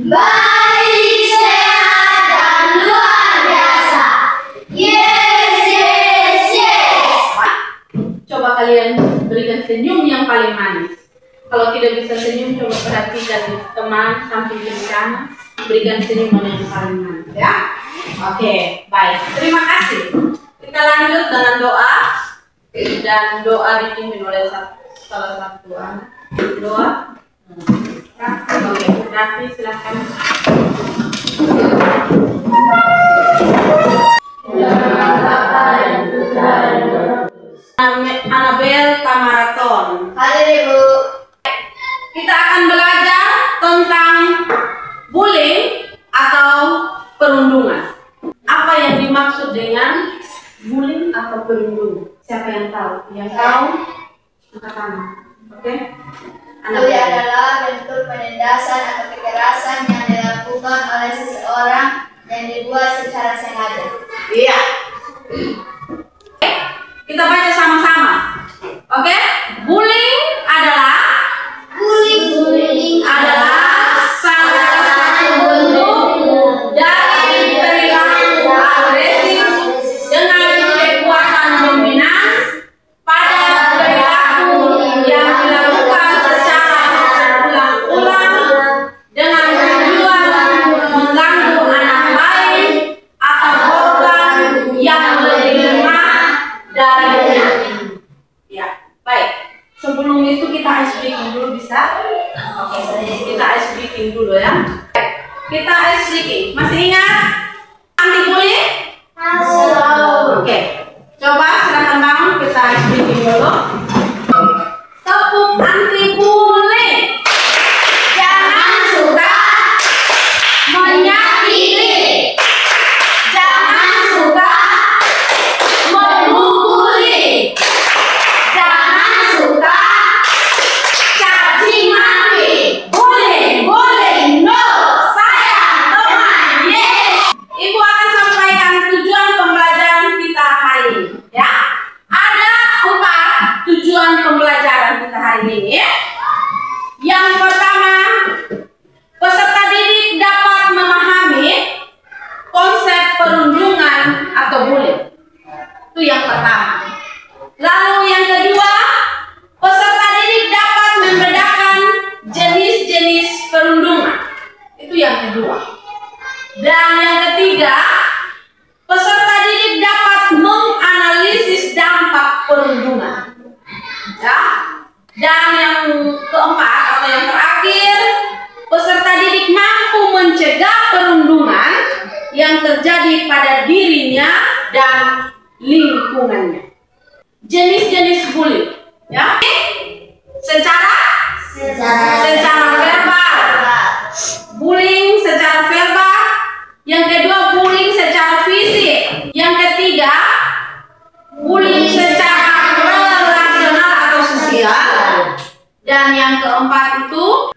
baik, sehat, dan luar biasa. Yes, yes, yes. Coba kalian berikan senyum yang paling manis. Kalau tidak bisa senyum, coba perhatikan teman samping kiri kanan, berikan senyuman yang paling manis, ya. Oke, baik. Terima kasih. Kita lanjut dengan doa, dan doa dipimpin oleh salah satu anak. Doa. Oke, Raffi silakan. Anabel Tamaraton. Hadir, Ibu. Kita akan belajar tentang bullying atau perundungan. Apa yang dimaksud dengan bullying atau perundungan? Siapa yang tahu? Yang tahu angkat tangan. Oke? Bully adalah bentuk penindasan atau kekerasan yang dilakukan oleh seseorang yang dibuat secara sengaja. Iya. Kita baca sama-sama. Oke? Bullying adalah salah satu bentuk dari perilaku agresif dengan kekuatan dominan pada perilaku yang dilakukan secara berulang-ulang dengan tujuan mengganggu anak lain atau korban yang lebih lemah darinya. Ya, baik. Sebelum itu kita ice breaking dulu, bisa? Oke, kita ice breaking dulu ya. Baik, kita ice breaking. Masih ingat anti bullying? Oke, coba silakan bangun, kita ice breaking dulu. Tepuk anti bullying. Jangan suka menyakiti. Jangan suka memukuli. Jangan suka caci maki. Boleh, no. Sayang, teman, yes. Ibu akan sampaikan tujuan pembelajaran kita hari ini, ya. Ada 4 tujuan pembelajaran kita hari ini, ya. Yang pertama, peserta didik dapat memahami konsep perundungan atau bullying. Itu yang pertama. Lalu yang kedua, peserta didik dapat membedakan jenis-jenis perundungan. Itu yang kedua. Dan yang ketiga, peserta didik dapat menganalisis dampak perundungan. Ya. Dan yang keempat atau yang terakhir, peserta didik mampu mencegah perundungan yang terjadi pada dirinya dan lingkungannya. Jenis-jenis bullying, ya. Secara verbal. Bullying secara verbal. Yang kedua, bullying secara fisik. Yang ketiga, bullying secara relasional atau sosial. Dan yang keempat itu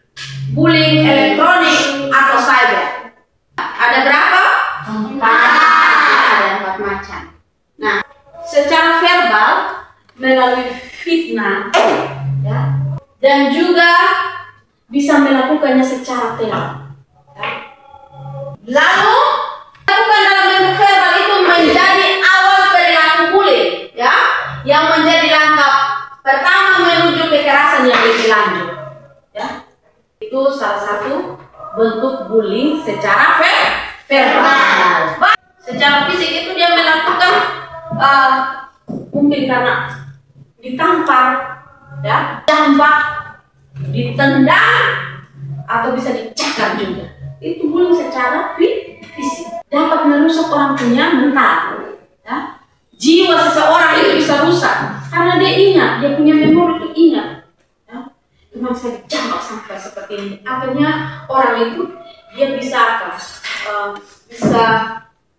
bullying elektronik atau cyber. Ada berapa? 4. Ada 4 macam. Nah, secara verbal melalui fitnah, ya, dan juga bisa melakukannya secara terang. Ya. Lalu lakukan dalam bentuk verbal itu menjadi awal perilaku bullying, ya, yang menjadi langkah pertama menuju kekerasan yang lebih lanjut. Ya. Itu salah satu bentuk bullying secara verbal. Secara fisik itu dia melakukan mungkin karena ditampar, ya, jambak, ditendang, atau bisa dicakar juga. Itu bullying secara fisik. Dapat merusak orang punya mental, ya. Jiwa seseorang itu bisa rusak karena dia ingat, dia punya memori itu ingat, ya. Cuma saya dijambak sampai seperti ini. Akhirnya orang itu dia bisa bisa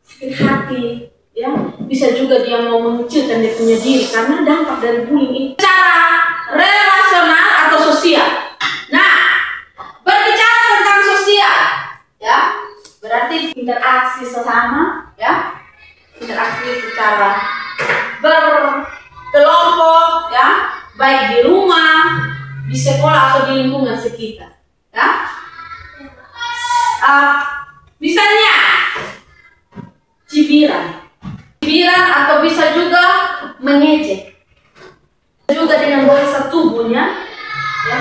sakit hati, ya, bisa juga dia mau mengecilkan dia punya diri karena dampak dari bullying ini. Secara relasional atau sosial. Nah, berbicara tentang sosial, ya, berarti interaksi sesama, ya, interaksi secara berkelompok, ya, baik di rumah, di sekolah atau di lingkungan sekitar, ya. Misalnya cibiran atau bisa juga mengejek, juga dengan bahasa tubuhnya, ya,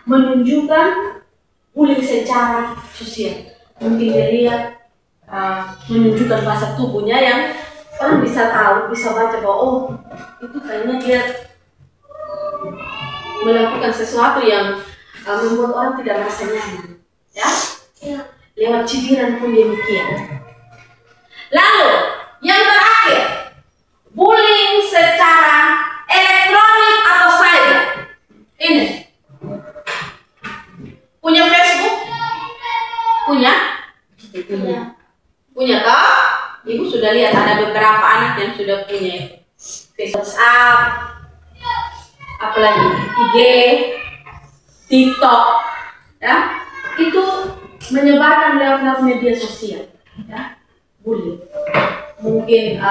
menunjukkan bullying secara sosial. Mungkin dilihat menunjukkan bahasa tubuhnya yang orang bisa tahu, bisa baca bahwa oh itu kayaknya dia melakukan sesuatu yang membuat orang tidak merasa nyaman, ya. Lewat cibiran pun demikian. Lalu yang terakhir, bullying secara elektronik atau cyber. Ini punya Facebook? Punya toh? Ibu sudah lihat ada beberapa anak yang sudah punya Facebook, WhatsApp, apalagi IG, TikTok, ya. Itu menyebarkan lewat media sosial, ya. Bullying. Mungkin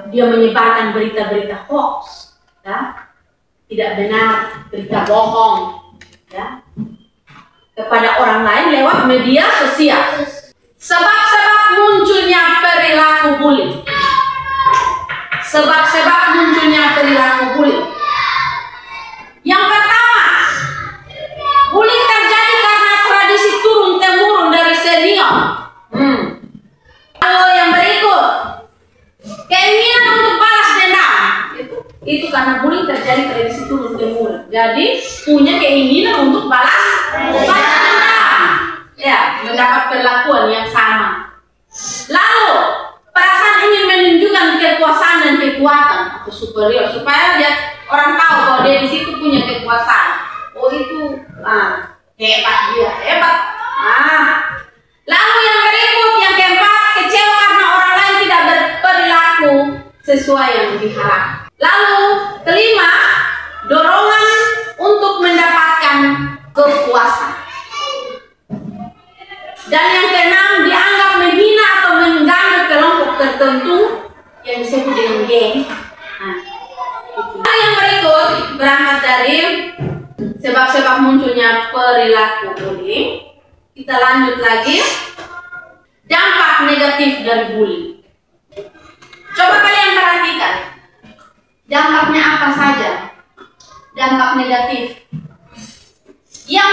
dia menyebarkan berita-berita hoax, ya, tidak benar, berita bohong, ya, kepada orang lain lewat media sosial. Sebab-sebab munculnya perilaku bullying. Sebab-sebab munculnya perilaku bullying. Yang pertama, bullying terjadi karena tradisi turun-temurun dari senior. Lalu yang berikut, keinginan untuk balas dendam. Itu karena bullying terjadi tradisi turun-temurun. Jadi punya keinginan untuk balas dendam, ya, mendapat perlakuan yang sama. Lalu perasaan ingin menunjukkan kekuasaan dan kekuatan atau superior supaya dia orang tahu bahwa dia di situ punya kekuasaan. Oh itu hebat, dia hebat. Lalu yang berikut, yang keempat, kecewa karena orang lain tidak berperilaku sesuai yang diharapkan. Lalu kelima, dorongan untuk mendapatkan kepuasan. Dan yang keenam, dianggap menghina atau mengganggu kelompok tertentu yang disebut dengan geng. Yang berikut berangkat dari sebab-sebab munculnya perilaku bullying. Kita lanjut lagi, dampak negatif dari bullying. Coba kalian perhatikan, dampaknya apa saja? Dampak negatif. Yang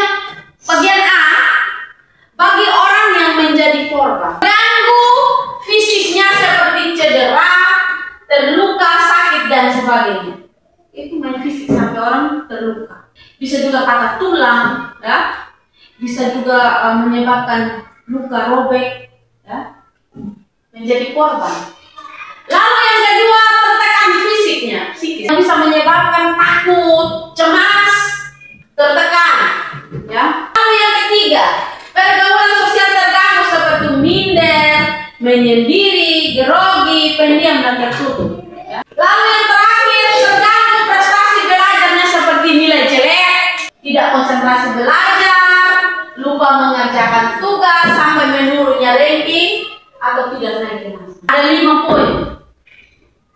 bagian A, bagi orang yang menjadi korban, ganggu fisiknya seperti cedera, terluka, sakit dan sebagainya. Itu main fisik sampai orang terluka. Bisa juga patah tulang, ya. Bisa juga menyebabkan luka robek, ya, menjadi korban. Lalu yang kedua, tertekan fisiknya, psikis, yang bisa menyebabkan takut, cemas, tertekan, ya. Lalu yang ketiga, pergaulan sosial terganggu seperti minder, menyendiri, grogi, pendiam dan tertutup, ya. Lalu yang terakhir, terganggu prestasi belajarnya seperti nilai jelek, tidak konsentrasi belajar, lupa mengerjakan tugas sampai menurunnya ranking atau tidak naik kelas. Ada 5 poin.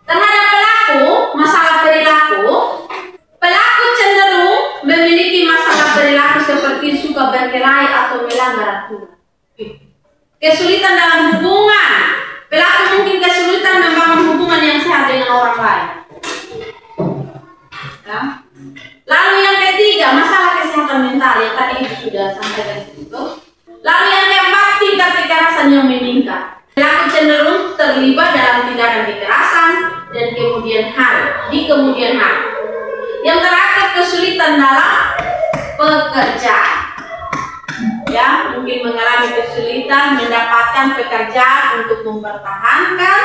Terhadap pelaku masalah perilaku, pelaku cenderung memiliki masalah perilaku seperti suka berkelahi atau melanggar aturan. Kesulitan dalam hubungan, pelaku mungkin kesulitan membangun hubungan yang sehat dengan orang lain. Ya. Lalu yang ketiga, masalah kesehatan mental yang tadi Ibu sudah sampaikan itu. Lalu yang keempat, tingkat kekerasan yang meningkat. Pelaku cenderung terlibat dalam tindakan kekerasan dan di kemudian hari. Yang terakhir, kesulitan dalam pekerjaan. Ya, mungkin mengalami kesulitan mendapatkan pekerjaan untuk mempertahankan.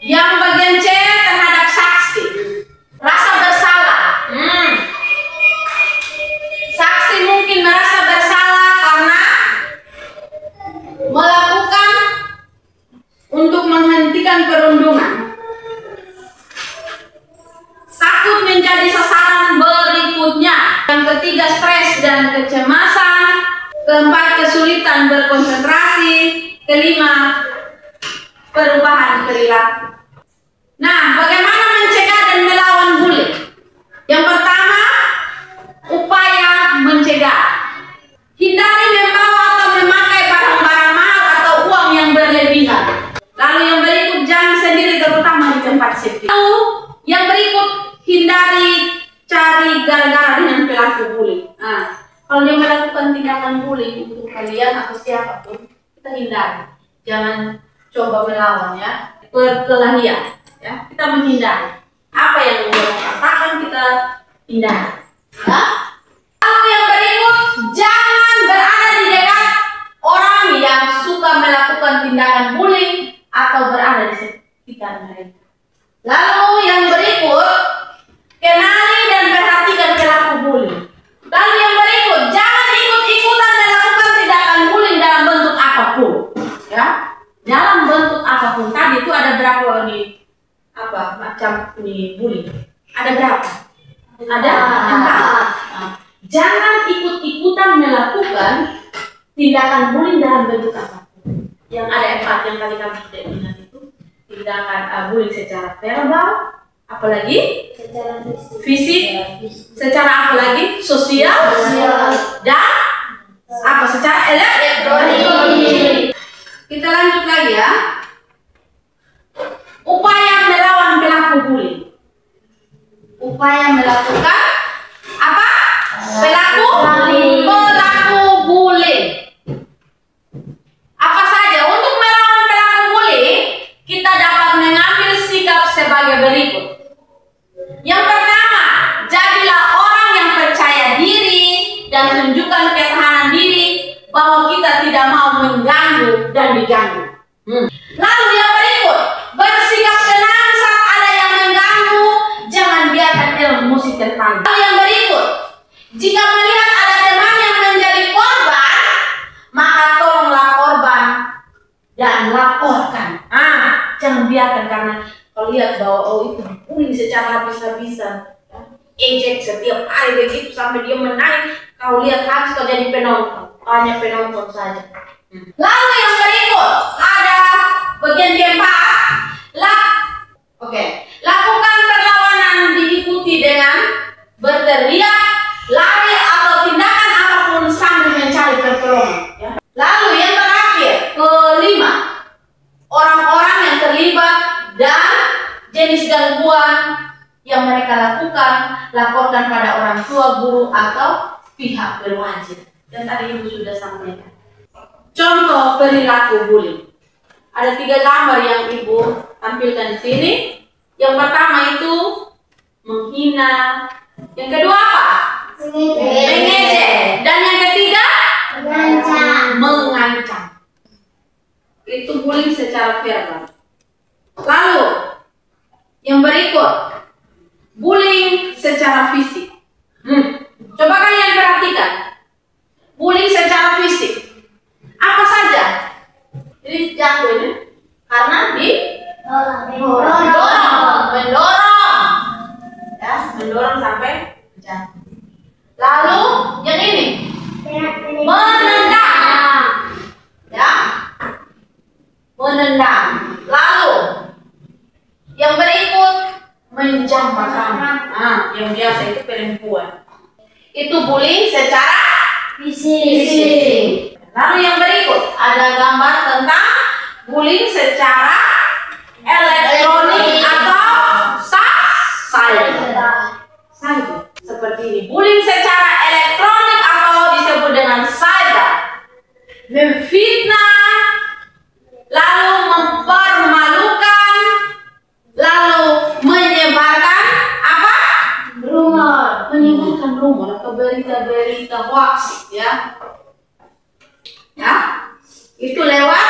Yang bagian C, terhadap saksi, rasa bersalah. Saksi mungkin merasa bersalah karena melakukan untuk menghentikan perundungan. Takut menjadi sasaran berikutnya. Yang ketiga, stres dan kecemasan. Keempat, kesulitan berkonsentrasi. Kelima, perubahan perilaku. Nah, bagaimana mencegah dan melawan bullying? Yang pertama, upaya mencegah. Hindari membawa atau memakai Kalau dia melakukan tindakan bullying untuk kalian atau siapapun, kita hindari. Jangan coba melawan ya. Perkelahian ya. Kita menghindari. Apa yang dia mau katakan kita hindari. Ya. Lalu yang berikut, jangan berada di dekat orang yang suka melakukan tindakan bullying atau berada di sekitar mereka. Lalu yang berikut, kenali dan perhatikan perilaku bullying. Lalu yang berikut, jangan ikut-ikutan melakukan tindakan bullying dalam bentuk apapun. Ya, dalam bentuk apapun. Tadi itu ada berapa nih? Macam nih bullying? Ada berapa? Ada 4. Jangan ikut-ikutan melakukan tindakan bullying dalam bentuk apapun. Yang ada 4 yang tadi kami sudah ingat itu. Tindakan bullying secara verbal, apalagi Secara fisik, secara apa lagi? Sosial, dan apa? Secara elektronik. Kita lanjut lagi ya. Upaya melawan pelaku bullying. Upaya melakukan apa? Pelaku bullying. Apa saja untuk melawan pelaku bullying? Kita dapat mengambil sikap sebagai berikut. Yang pertama, jadilah orang yang percaya diri dan tunjukkan ketahanan diri bahwa kita tidak mau mengganggu dan diganggu. Lalu yang berikut, bersikap tenang saat ada yang mengganggu, jangan biarkan emosi terpancing. Lalu yang berikut, jika melihat ada teman yang menjadi korban, maka tolonglah korban dan laporkan. Jangan biarkan, karena kalau lihat bahwa itu dibully secara habis-habisan, ejek setiap hari begitu sampai dia menangis, kau lihat habis kau jadi penonton, hanya penonton saja. Lalu yang berikut ada bagian keempat, lakukan perlawanan diikuti dengan berteriak, lari atau tindakan apapun sambil mencari pertolongan. Ya. Lalu yang terakhir, kelima, orang-orang yang terlibat dan jenis gangguan yang mereka lakukan, laporkan pada orang tua, guru, atau pihak berwajib. Dan tadi Ibu sudah sampaikan. Contoh perilaku bullying. Ada 3 gambar yang Ibu tampilkan di sini. Yang pertama itu menghina. Yang kedua apa? Mengejek. Dan yang ketiga? Mengancam. Itu bullying secara verbal. Lalu yang berikut, bullying secara fisik. Coba kalian perhatikan. Bullying secara fisik. Apa saja? Jadi jatuh ini karena mendorong sampai jatuh. Lalu yang ini menendang, ya, menendang. Lalu yang berikut menjambakkan. Yang biasa itu perempuan. Itu bullying secara fisik. Lalu yang berikut ada gambar tentang bullying secara elektronik atau cyber. Seperti ini. Bullying secara elektronik atau disebut dengan cyber. Memfitnah, lalu mempermalukan, lalu menyebarkan apa? Rumor. Menyebarkan rumor atau berita-berita hoax, ya. Ya, itu lewat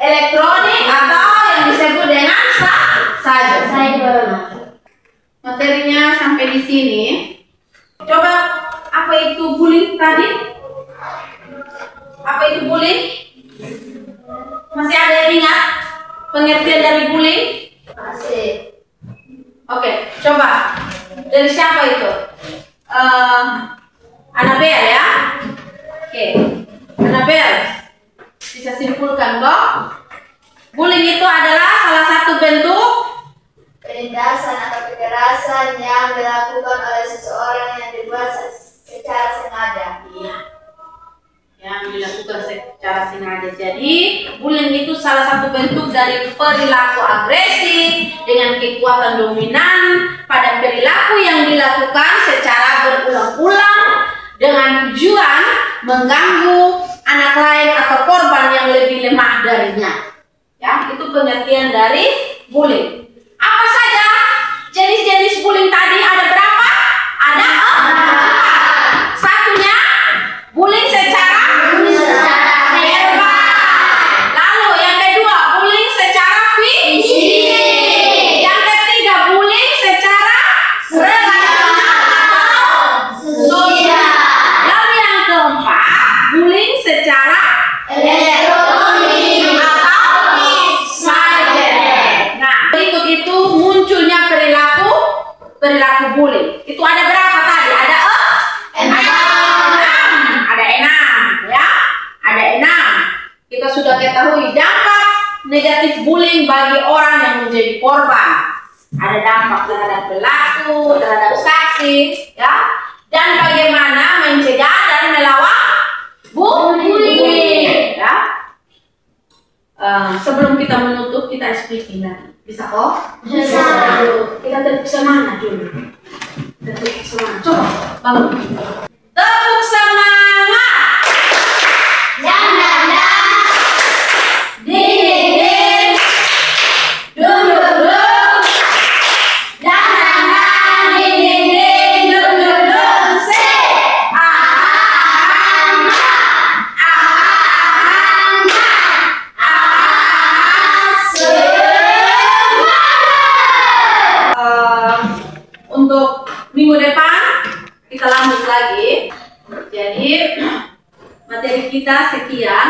elektronik atau yang disebut dengan cyber. Materinya sampai di sini. Coba, apa itu bullying tadi? Apa itu bullying? Masih ada yang ingat pengertian dari bullying? Masih. Oke, coba dari siapa itu? Anabel ya. Oke. Anabel, bisa simpulkan kok? Bullying itu adalah salah satu bentuk penindasan atau kekerasan yang dilakukan oleh seseorang yang dibuat secara sengaja. Iya. Yang dilakukan secara sengaja. Jadi, bullying itu salah satu bentuk dari perilaku agresif dengan kekuatan dominan pada perilaku yang dilakukan secara berulang-ulang dengan tujuan mengganggu anak lain atau korban yang lebih lemah darinya. Ya, itu pengertian dari bullying. Apa saja jenis-jenis bullying tadi? Ada berapa? Ada 4. Satunya bullying secara verbal. Lalu yang kedua bullying secara fisik. Yang ketiga bullying secara relasional atau sosial. Lalu yang keempat bullying secara elektronik atau cyber. Nah, berikut itu munculnya perilaku bullying. Itu ada berapa tadi? Ada 6 ya. Ada 6. Kita sudah ketahui dampak negatif bullying bagi orang yang menjadi korban. Ada dampak terhadap pelaku, terhadap saksi, ya. Dan bagaimana mencegah dan melawan bullying, ya. Sebelum kita menutup, kita speaking lagi. Bisa kok? Bisa. Kita tepuk semangat dulu. Tepuk semangat. Coba bangun. Tepuk semangat. Jangan Ding. Dung dung dung. Jangan ding dung dung dung. Untuk minggu depan kita lanjut lagi. Jadi materi kita sekian,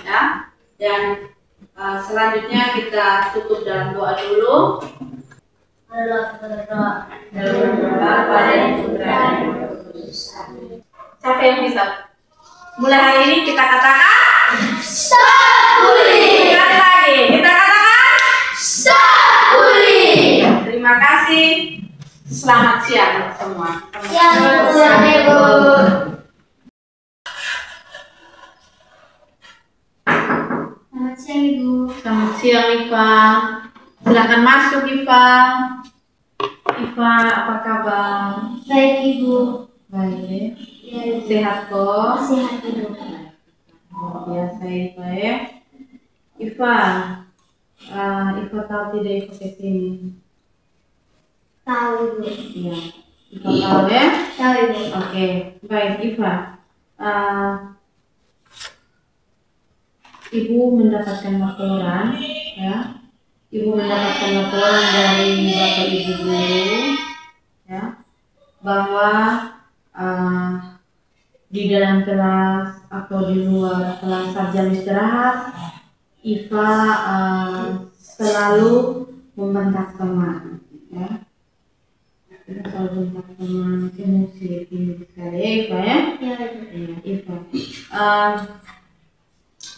ya. Dan selanjutnya kita tutup dalam doa dulu. Siapa yang bisa? Mulai hari ini kita katakan stop bullying. sekali lagi. Kita katakan Stop bullying. terima kasih. Selamat siang semua. Siang Ibu. Selamat siang Ibu. Selamat siang Iva. Silakan masuk Iva. Iva, apa kabar? Baik Ibu. Baik. Ya, Ibu. Sehat kok? Sehat Ibu. Luar biasa Iva ya. Iva, Iva tahu tidak Iva kesini? Tahu Ibu. Iya. Iva tahu ya? Tahu Ibu. Oke, baik Iva. Ibu mendapatkan laporan, ya. Ibu mendapatkan laporan dari Bapak Ibu guru, ya, bahwa di dalam kelas atau di luar kelas saat jam istirahat, Iva selalu membentak teman, ya. Iva selalu membentak teman, emosi tinggi sekali, ya Iva ya. Ya Ibu. Iya, Iva.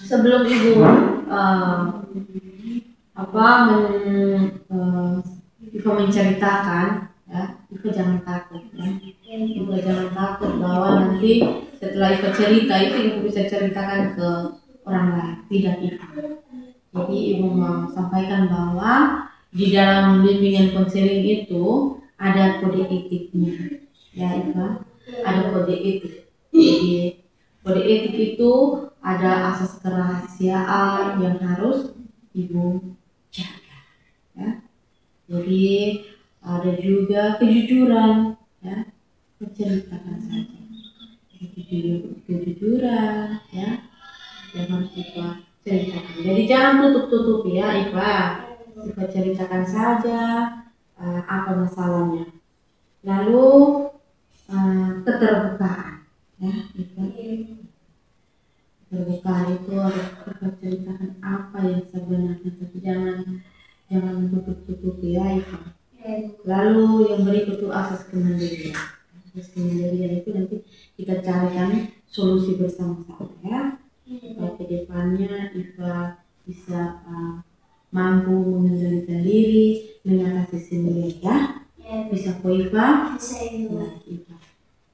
Sebelum Ibu Iva menceritakan, ya, Iva jangan takut, ya. Iva jangan takut bahwa nanti setelah Iva cerita itu Ibu bisa ceritakan ke orang lain, tidak Iva. Jadi Ibu mau sampaikan bahwa di dalam bimbingan konseling itu ada kode etiknya, ya Iva, ada kode etik. Jadi kode etik itu ada asas kerahasiaan yang harus Ibu jaga, ya. Jadi ada juga kejujuran, ya, menceritakan saja. Kejujuran, ya, yang harus Iva ceritakan. Jadi jangan tutup-tutup ya Iva. Iva ceritakan saja apa masalahnya. Lalu keterbukaan, ya Iva. Keterbukaan itu harus Iva ceritakan apa yang sebenarnya, tapi jangan tutup-tutup ya Iva. Lalu yang berikut itu asas kemandirian. Asas kemandirian itu nanti kita carikan solusi bersama-sama, ya. Supaya ke depannya Iva bisa mampu mengendalikan diri, mengatasi sendiri, ya. Bisa kok Iva? Bisa Ibu. Nah, Iva.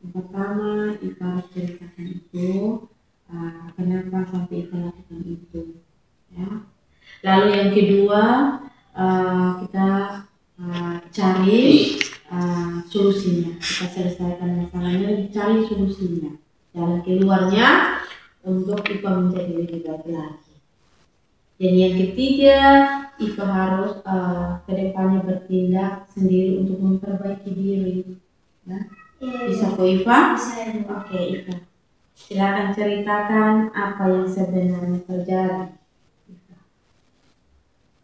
Yang pertama Iva harus ceritakan itu kenapa sampai Iva lakukan itu, ya. Lalu yang kedua kita cari solusinya. Kita selesaikan masalahnya, cari solusinya. keluarnya untuk IPA menjadi lebih baik lagi. Dan yang ketiga, IPA harus kedepannya bertindak sendiri untuk memperbaiki diri. Ya. Bisa kok IPA? Bisa, Ibu. Oke, IPA. Silakan ceritakan apa yang sebenarnya terjadi.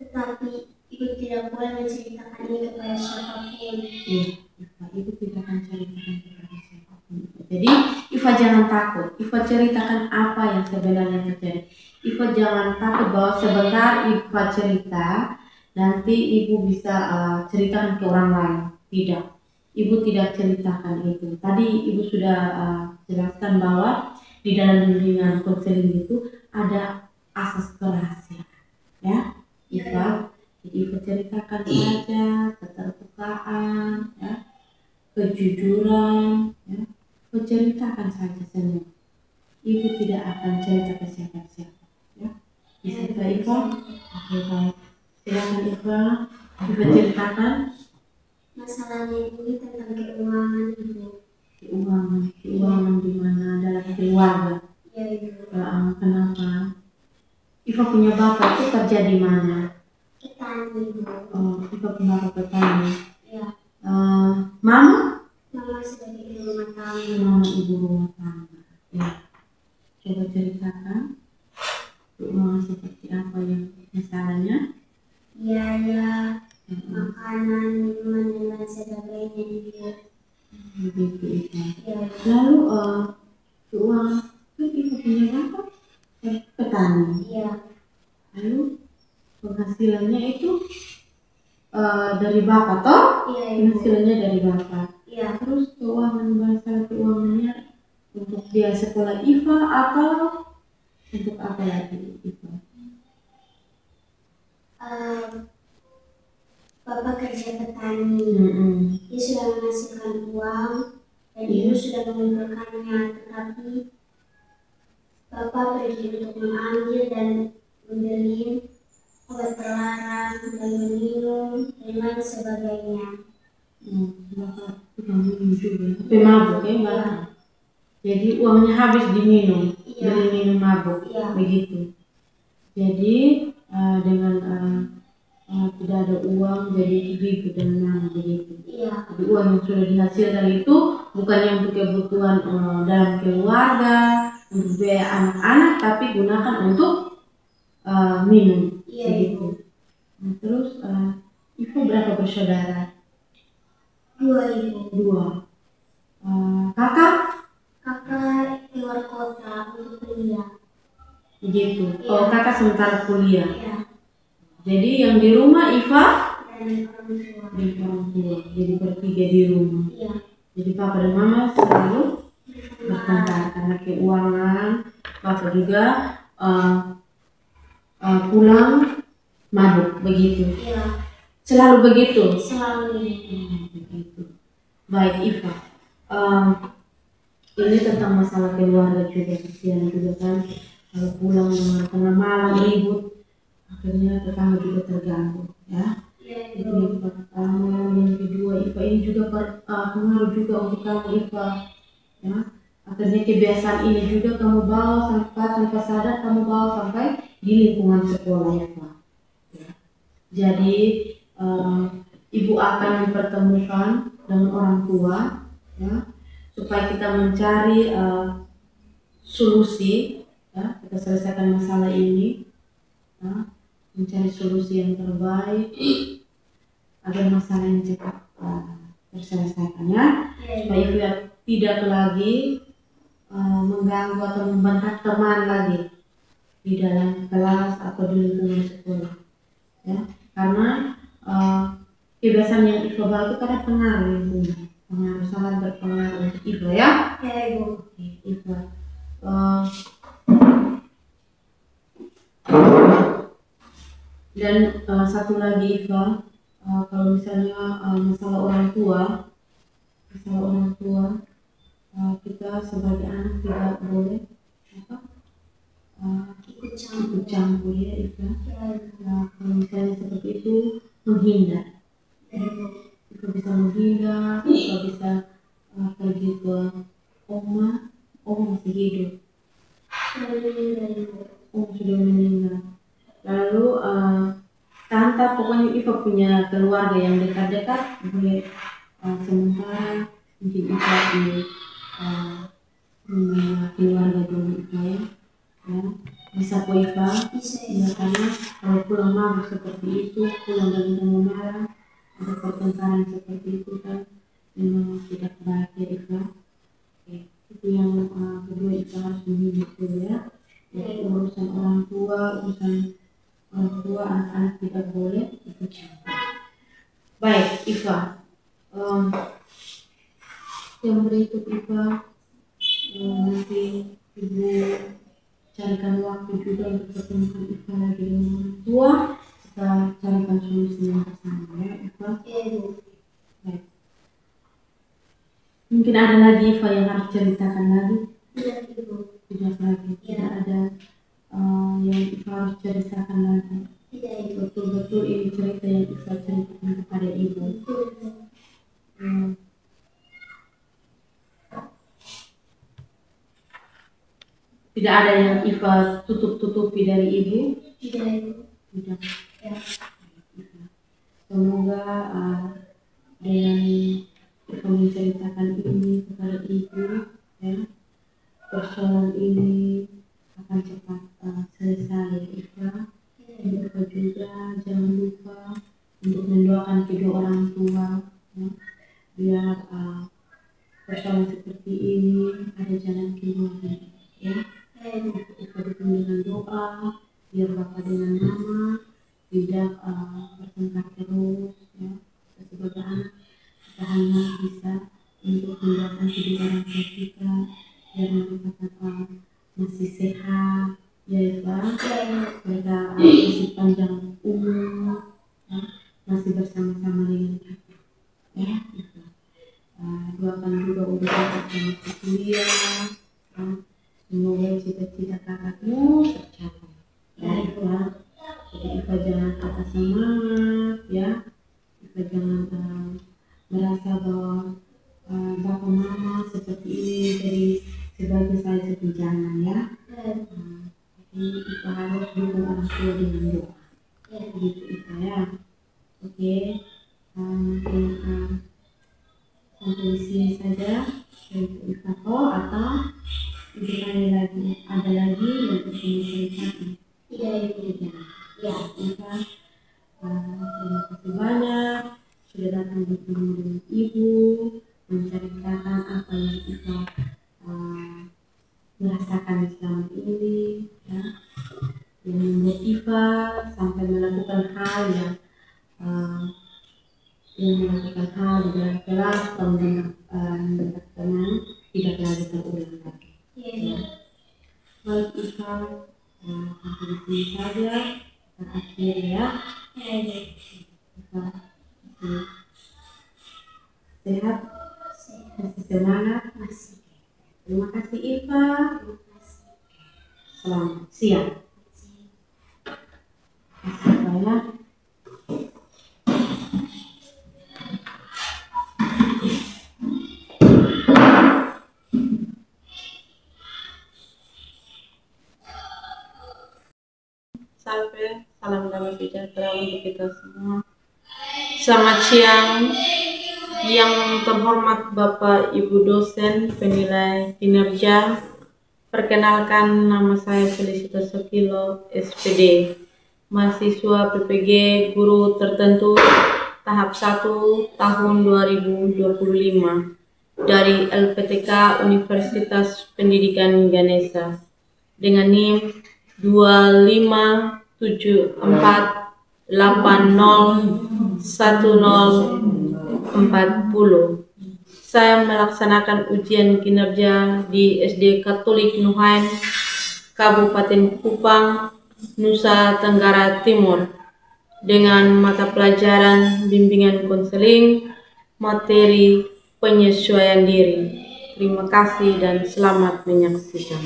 Tetapi Ibu tidak boleh menceritakan ini kepada siapapun. Iya, IPA, Ibu tidak akan ceritakan kepada siapapun. Jadi, IPA jangan takut. IPA ceritakan apa yang sebenarnya terjadi. IPA jangan takut bahwa sebentar IPA cerita, nanti Ibu bisa ceritakan ke orang lain. Tidak. Ibu tidak ceritakan itu. Tadi Ibu sudah jelaskan bahwa di dalam bimbingan konseling itu ada asas kerahasiaan. Ya, IPA. Jadi Ibu ceritakan saja keterbukaan, ya, kejujuran, ya, Ibu ceritakan saja semua. Ibu tidak akan cerita ke siapa-siapa. Ya, bisa Ibu? Oke, baik. Silakan Ibu. Ibu ceritakan. Masalahnya ini tentang keuangan, Ibu. Keuangan di mana dalam keluarga. Ya, Ibu. Kenapa? Ibu punya bapak itu kerja di mana? Petani, Ibu. Oh, Ibu punya bapak petani. Ya. Mama? Mama sebagai ibu rumah tangga. Mama ibu rumah tangga. Ya. Coba ceritakan keuangan seperti apa yang masalahnya? Biaya, makanan, minuman, dan lain sebagainya, Ibu. Begitu itu. Ya, Ibu. Lalu keuangan itu Ibu punya bapak petani. Iya. Lalu penghasilannya itu dari bapak toh? Iya, Ibu. Penghasilannya dari bapak. Iya. Terus masalah keuangannya untuk dia sekolah IPA atau untuk apa lagi IPA? Bapak kerja petani. Dia sudah menghasilkan uang dan Ibu sudah mengumpulkannya, tetapi Bapak pergi untuk mengambil dan membeli obat terlarang dan meminum dan lain sebagainya. Bapak tukang minum juga, tapi mabuk ya Bapak. Jadi uangnya habis diminum, beli minum mabuk, begitu. Jadi dengan tidak ada uang jadi ribut dan mana begitu. Jadi uang yang sudah dihasilkan itu bukannya untuk kebutuhan dalam keluarga, untuk biaya anak-anak, tapi gunakan untuk minum, begitu. Nah, terus Ibu berapa bersaudara? 2, Ibu. 2. Kakak? Kakak keluar kota untuk kuliah. Begitu. Oh, kakak sementara kuliah. Iya. Jadi yang di rumah Iva Dan orang tua. dan orang tua. Jadi bertiga di rumah. Iya. Jadi papa dan mama selalu bertengkar karena keuangan. Papa juga pulang mabuk, begitu. Iya. Selalu begitu. Selalu. Begitu. Baik Iva. Ini tentang masalah keluarga juga, kesian juga kan. Kalau pulang tengah malam ribut, akhirnya tetangga juga terganggu, ya. Itu yang pertama. Yang kedua, Iva ini juga pengaruh juga untuk kamu Iva, ya. Akhirnya kebiasaan ini juga kamu bawa sampai tanpa sadar kamu bawa sampai di lingkungan sekolah ya Pak. Ya. Jadi ibu akan mempertemukan dengan orang tua, ya, supaya kita mencari solusi, ya, kita selesaikan masalah ini, ya, mencari solusi yang terbaik agar masalah yang cepat terselesaikan, ya, supaya ibu tidak lagi mengganggu atau membentak teman lagi di dalam kelas atau di lingkungan sekolah, ya, karena kebiasaan yang Ibu bawa itu kadang pengaruh lingkungan, sangat berpengaruh untuk Ibu, ya. Ya Ibu. Ibu. Dan satu lagi Ibu, kalau misalnya masalah orang tua, kita sebagai anak tidak boleh ikut campur ya Ibu. Kalau misalnya seperti itu menghindar. Kita bisa menghindar, kita bisa pergi ke oma Oh, masih hidup. Sudah meninggal Ibu. Oh, sudah meninggal. Lalu tante, pokoknya Iva punya keluarga yang dekat-dekat, boleh sementara mungkin Iva di keluarga dulu Iva ya. Bisa kok Iva? Bisa Ya, karena kalau pulang mabuk seperti itu, pulang dari tengah malam, ada pertengkaran seperti itu kan memang tidak baik ya Iva. Oke, itu yang kedua Iva harus mengingat dulu ya. Jadi urusan orang tua, anak-anak tidak boleh ikut campur. Baik Iva, yang berikut Iva, nanti Ibu carikan waktu juga untuk pertemukan Iva lagi dengan orang tua. Kita carikan solusinya bersama ya Iva. Baik. Mungkin ada lagi Iva yang harus ceritakan lagi? Tidak lagi. Tidak ada yang Iva harus ceritakan lagi. Betul-betul ini cerita yang Iva ceritakan kepada Ibu. Tidak ada yang Iva tutup-tutupi dari Ibu? Tidak. Ya. Semoga dengan Iva menceritakan ini kepada Ibu, ya, persoalan ini akan cepat selesai Iva. Iva juga jangan lupa untuk mendoakan kedua orang tua, ya, biar persoalan seperti ini ada jalan keluarnya, ya. Iva dukung dengan doa biar Bapak dengan Mama tidak bertengkar terus, ya. Sebagai anak kita hanya bisa untuk mendoakan kedua orang tua kita biar mereka masih sehat, ya Iva. Mereka masih panjang umur, ya, masih bersama-sama dengan kita, ya Iva. Doakan juga untuk kakak yang masih kuliah, ya. Semoga cita-cita kakakmu tercapai, ya Iva. Jadi Iva jangan patah semangat, ya. Iva jangan merasa bahwa Bapak Mama seperti ini jadi sebagai saya sepenjangan, ya. Jadi Iva harus dukung orang tua dengan doa, begitu Iva ya. Oke, mungkin sampai di sini saja dari Iva atau Ibu tanya lagi, ada lagi yang ingin ceritakan? Tidak. Ya, Iva, terima kasih banyak sudah datang bertemu dengan Ibu, menceritakan apa yang Iva merasakan selama ini, ya, yang membuat Iva sampai melakukan hal yang di dalam kelas atau mendapat teman tidak lagi terulang lagi. Ya. Baik Iva, sampai di sini saja terakhir ya. Iva sehat, masih semangat, masih. Terima kasih Iva. Selamat siang. Saya salam damai sejahtera untuk kita semua. Selamat siang yang terhormat Bapak Ibu dosen penilai kinerja. Perkenalkan, nama saya Felicitas Sokilo, SPD, mahasiswa PPG Guru Tertentu tahap 1 tahun 2025 dari LPTK Universitas Pendidikan Ganesha dengan NIM 2574801040. Saya melaksanakan ujian kinerja di SD Katolik Nuhain, Kabupaten Kupang, Nusa Tenggara Timur, dengan mata pelajaran bimbingan konseling, materi penyesuaian diri. Terima kasih dan selamat menyaksikan.